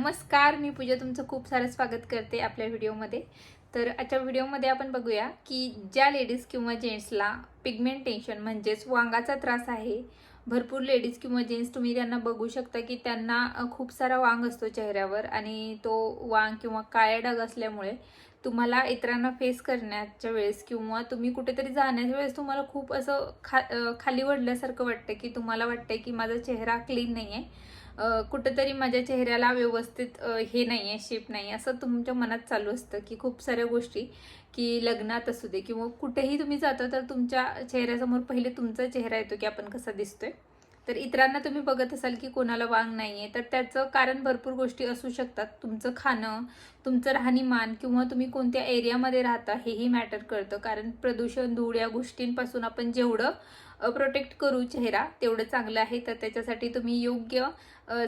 नमस्कार, मी पूजा तुमचं खूप सारं स्वागत करते आपल्या व्हिडिओमध्ये. तर आजच्या व्हिडिओमध्ये आपण बघूया की ज्या लेडीज किंवा जेंट्सला पिगमेंटेशन म्हणजेच वांगाचा त्रास आहे. भरपूर लेडीज किंवा जेंट्स तुम्ही त्यांना बघू शकता की त्यांना खूप सारा वांग असतो चेहऱ्यावर आणि तो वांग किंवा काळे डाग असल्यामुळे तुम्हाला इतरांना फेस करण्याच्या वेळेस किंवा तुम्ही कुठेतरी जाण्याच्या वेळेस तुम्हाला खूप असं खाली वळल्यासारखं वाटतं की तुम्हाला वाटतं की माझा चेहरा क्लीन नाही आहे, कुठेतरी माझ्या चेहऱ्याला व्यवस्थित हे नाही आहे, शेप नाही असं तुमच्या मनात चालू असतं की खूप साऱ्या गोष्टी की लग्नात असू दे किंवा कुठेही तुम्ही जाता तर तुमच्या चेहऱ्यासमोर पहिले तुमचा चेहरा येतो की आपण कसा दिसतोय. तर इतरांना तुम्ही बघत असाल की कोणाला वांग नाही आहे तर त्याचं कारण भरपूर गोष्टी असू शकतात. तुमचं खाणं, तुमचं राहणीमान किंवा तुम्ही कोणत्या एरियामध्ये राहता हेही मॅटर करतं. कारण प्रदूषण, धूळ या गोष्टींपासून आपण जेवढं प्रोटेक्ट करू चेहरा तेवढं चांगलं आहे. तर त्याच्यासाठी तुम्ही योग्य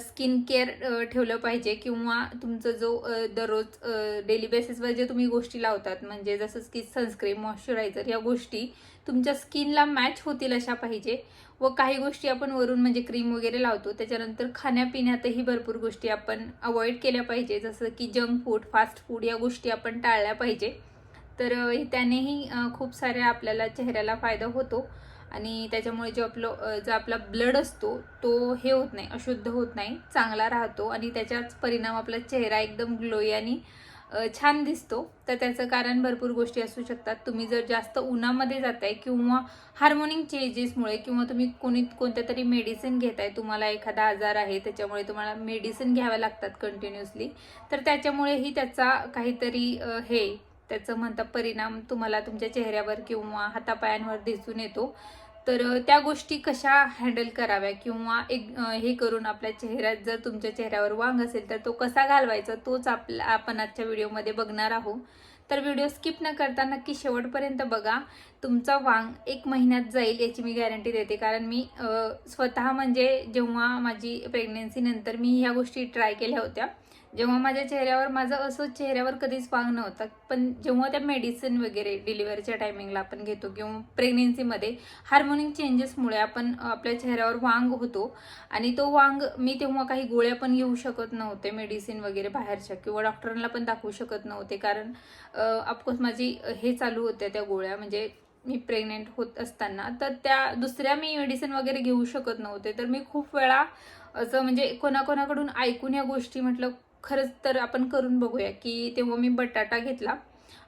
स्किन केअर ठेवलं पाहिजे किंवा तुमचं जो दररोज डेली बेसिसवर जे तुम्ही गोष्टी लावतात म्हणजे जसं की सनस्क्रीन, मॉइश्चरायझर या गोष्टी तुमच्या स्किनला मॅच होतील अशा पाहिजे. व काही गोष्टी आपण वरून म्हणजे क्रीम वगैरे लावतो त्याच्यानंतर खाण्यापिण्यातही भरपूर गोष्टी आपण अवॉइड केल्या पाहिजे, जसं की जंक फूड, फास्ट फूड या गोष्टी आपण टाळल्या पाहिजे. तर त्यानेही खूप साऱ्या आपल्याला चेहऱ्याला फायदा होतो आणि त्याच्यामुळे जो आपला ब्लड असतो तो हे होत नाही, अशुद्ध होत नाही, चांगला राहतो आणि त्याचाच परिणाम आपला चेहरा एकदम ग्लोई आणि छान दिसतो. तर त्याचं कारण भरपूर गोष्टी असू शकतात. तुम्ही जर जास्त उन्हामध्ये जाताय किंवा हार्मोनिक चेंजेसमुळे किंवा तुम्ही कोणत्या तरी मेडिसिन घेताय, तुम्हाला एखादा आजार आहे त्याच्यामुळे तुम्हाला मेडिसिन घ्याव्या लागतात कंटिन्युअसली, तर त्याच्यामुळेही त्याचा काहीतरी त्याचं म्हणतात परिणाम तुम्हाला तुमच्या चेहऱ्यावर किंवा हातापायांवर दिसून येतो. तर त्या गोष्टी कशा हँडल कराव्या किंवा हे करून आपल्या चेहऱ्यात जर तुमच्या चेहऱ्यावर वांग असेल तर तो कसा घालवायचा तोच आपण आजच्या व्हिडिओमध्ये बघणार आहोत. तर व्हिडिओ स्किप न करता नक्की शेवटपर्यंत बघा. तुमचा वांग 1 महिन्यात जाईल याची मी गॅरंटी देते. कारण मी स्वतः म्हणजे जेव्हा माझी प्रेग्नन्सी नंतर मी ह्या गोष्टी ट्राय केल्या होत्या. जेव्हा माझ्या चेहऱ्यावर माझं असं चेहऱ्यावर कधीच वांग नव्हतं, पण जेव्हा त्या मेडिसिन वगैरे डिलिव्हरीच्या टायमिंगला आपण घेतो किंवा प्रेग्नेन्सीमध्ये हार्मोनिक चेंजेसमुळे आपण आपल्या चेहऱ्यावर वांग होतो आणि तो वांग मी तेव्हा काही गोळ्या पण घेऊ शकत नव्हते, मेडिसिन वगैरे बाहेरच्या किंवा डॉक्टरांना पण दाखवू शकत नव्हते. कारण ऑफकोर्स माझी हे चालू होत्या त्या गोळ्या, म्हणजे मी प्रेग्नेंट होत असताना तर त्या दुसऱ्या मी मेडिसिन वगैरे घेऊ शकत नव्हते. तर मी खूप वेळा असं म्हणजे कोणाकोणाकडून ऐकून या गोष्टी म्हटलं खरंच तर आपण करून बघूया, की तेव्हा मी बटाटा घेतला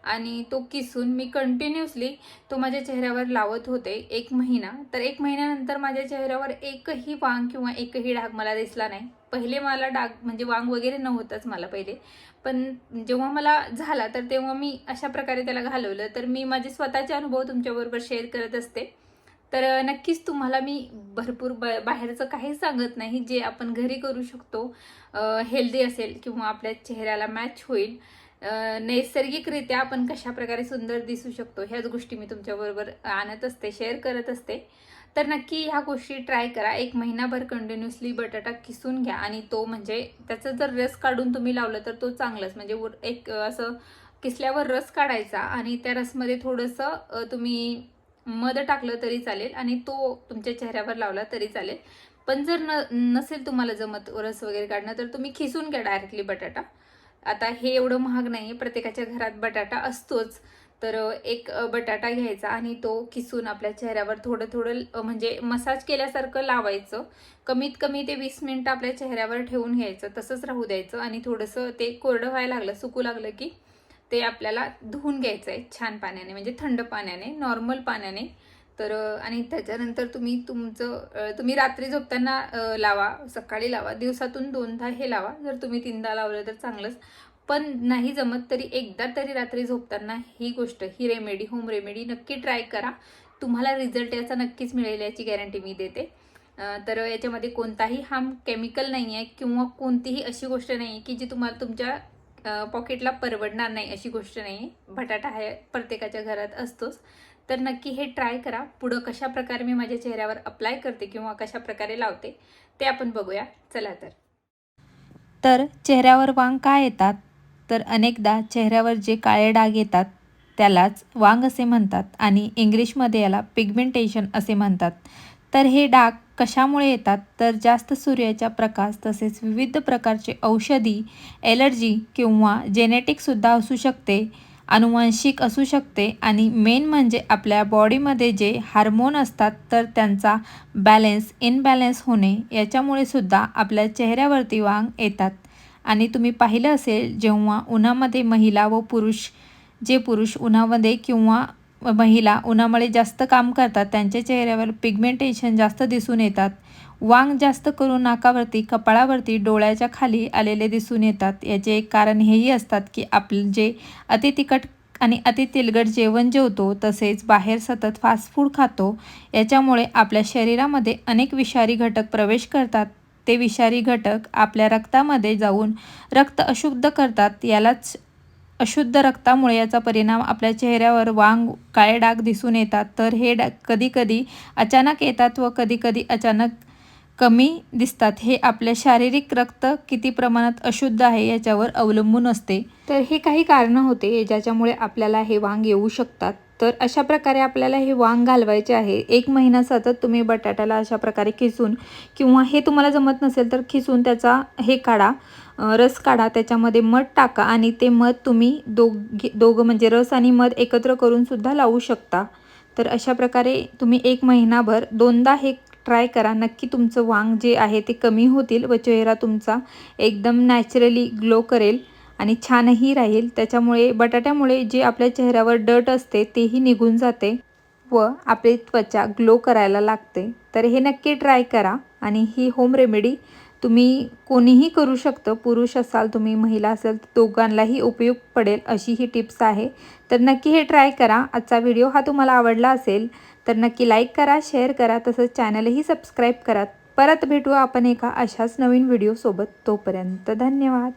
आणि तो किसून मी कंटिन्युअसली तो माझ्या चेहऱ्यावर लावत होते 1 महिना. तर 1 महिन्यानंतर माझ्या चेहऱ्यावर एकही वांग किंवा एकही डाग मला दिसला नाही. पहिले मला डाग म्हणजे वांग वगैरे नव्हतंच मला पहिले, पण जेव्हा मला झाला तर तेव्हा मी अशा प्रकारे त्याला घालवलं. तर मी माझे स्वतःचे अनुभव तुमच्याबरोबर शेअर करत असते. तर नक्कीच तुम्हाला मी भरपूर बाहेरचं काहीच सांगत नाही, जे आपण घरी करू शकतो, हेल्दी असेल किंवा आपल्या चेहऱ्याला मॅच होईल, नैसर्गिकरित्या आपण कशाप्रकारे सुंदर दिसू शकतो ह्याच गोष्टी मी तुमच्याबरोबर आणत असते, शेअर करत असते. तर नक्की ह्या गोष्टी ट्राय करा. 1 महिनाभर कंटिन्युअसली बटाटा किसून घ्या आणि तो म्हणजे त्याचा जर रस काढून तुम्ही लावलं तर तो चांगलाच, म्हणजे एक असं किसल्यावर रस काढायचा आणि त्या रसमध्ये थोडंसं तुम्ही मध टाकलं तरी चालेल आणि तो तुमच्या चेहऱ्यावर लावला तरी चालेल. पण जर नसेल तुम्हाला जमत रस वगैरे काढणं तर तुम्ही खिसून घ्या डायरेक्टली बटाटा. आता हे एवढं महाग नाही, प्रत्येकाच्या घरात बटाटा असतोच. तर एक बटाटा घ्यायचा आणि तो किसून आपल्या चेहऱ्यावर थोडं थोडं म्हणजे मसाज केल्यासारखं लावायचं. कमीत कमी ते 20 मिनिटं आपल्या चेहऱ्यावर ठेवून घ्यायचं, तसंच राहू द्यायचं आणि थोडंसं ते कोरडं व्हायला लागलं, सुकू लागलं की ते आपल्याला धुवून घ्यायचं आहे छान पाण्याने, म्हणजे थंड पाण्याने, नॉर्मल पाण्याने. तर आणि त्याच्यानंतर तुम्ही रात्री झोपताना लावा, सकाळी लावा, दिवसातून 2दा हे लावा. जर तुम्ही 3दा लावलं तर चांगलंच, पण नाही जमत तरी एकदा तरी रात्री झोपताना ही गोष्ट, ही रेमेडी, होम रेमेडी नक्की ट्राय करा. तुम्हाला रिझल्ट याचा नक्कीच मिळेल याची गॅरंटी मी देते. तर याच्यामध्ये कोणताही हार्म केमिकल नाही आहे किंवा कोणतीही अशी गोष्ट नाही आहे की जी तुम्हाला तुमच्या पॉकेटला परवडणार नाही, अशी गोष्ट नाही आहे. बटाटा हा प्रत्येकाच्या घरात असतोच. तर नक्की हे ट्राय करा. पुढं कशा प्रकारे मी माझ्या चेहऱ्यावर अप्लाय करते किंवा कशा प्रकारे लावते ते आपण बघूया. चला तर चेहऱ्यावर वांग का येतात? तर अनेकदा चेहऱ्यावर जे काळे डाग येतात त्यालाच वांग असे म्हणतात आणि इंग्लिशमध्ये याला पिगमेंटेशन असे म्हणतात. तर हे डाग कशामुळे येतात तर जास्त सूर्याचा प्रकाश तसेच विविध प्रकारचे औषधी, ॲलर्जी किंवा जेनेटिकसुद्धा असू शकते, आनुवंशिक असू शकते आणि मेन म्हणजे आपल्या बॉडीमध्ये जे हार्मोन असतात तर त्यांचा इनबॅलन्स होणे याच्यामुळे सुद्धा आपल्या चेहऱ्यावरती वांग येतात. आणि तुम्ही पाहिलं असेल जेव्हा उन्हामध्ये महिला व पुरुष उन्हामध्ये किंवा महिला उन्हामुळे जास्त काम करतात त्यांच्या चेहऱ्यावर पिगमेंटेशन जास्त दिसून येतात. वांग जास्त करून नाकावरती, कपाळावरती, डोळ्याच्या खाली आलेले दिसून येतात. याचे एक कारण हेही असतात की आपलं जे अति तिखट आणि अति तेलकट जेवण जेवतो तसेच बाहेर सतत फास्ट फूड खातो याच्यामुळे आपल्या शरीरामध्ये अनेक विषारी घटक प्रवेश करतात. ते विषारी घटक आपल्या रक्तामध्ये जाऊन रक्त अशुद्ध करतात. यालाच अशुद्ध रक्तामुळे याचा परिणाम आपल्या चेहऱ्यावर काळे डाग दिसून येतात. तर हे डाग कधीकधी अचानक येतात व कधीकधी अचानक कमी दिसतात. हे आपल्या शारीरिक रक्त किती प्रमाणात अशुद्ध आहे याच्यावर अवलंबून असते. तर हे काही कारणं होते ज्याच्यामुळे आपल्याला हे वांग येऊ शकतात. तर अशा प्रकारे आपल्याला हे वांग घालवायचे आहे. 1 महिना सतत तुम्ही बटाट्याला अशा प्रकारे खिसून किंवा हे तुम्हाला जमत नसेल तर खिसून त्याचा हे काढा, रस काढा, त्याच्यामध्ये मध टाका आणि ते मध तुम्ही दोघं म्हणजे रस आणि मध एकत्र करून सुद्धा लावू शकता. तर अशा प्रकारे तुम्ही 1 महिनाभर 2दा हे ट्राय करा. नक्की तुमचं वांग जे आहे ते कमी होतील व चेहरा तुमचा एकदम नॅचरली ग्लो करेल आणि छानही राहील. त्याच्यामुळे बटाट्यामुळे जे आपल्या चेहऱ्यावर डर्ट असते तेही निघून जाते व आपली त्वचा ग्लो करायला लागते. तर हे नक्की ट्राय करा आणि ही होम रेमेडी तुम्ही कोणीही करू शकतं. पुरुष असाल तुम्ही, महिला असाल तर दोघांनाही उपयुक्त पडेल अशी ही टिप्स आहे. तर नक्की हे ट्राय करा. आजचा व्हिडिओ हा तुम्हाला आवडला असेल तर नक्की लाईक करा, शेअर करा, तसंच चॅनलही सबस्क्राईब करा. परत भेटू आपण एका अशाच नवीन व्हिडिओसोबत. तोपर्यंत धन्यवाद.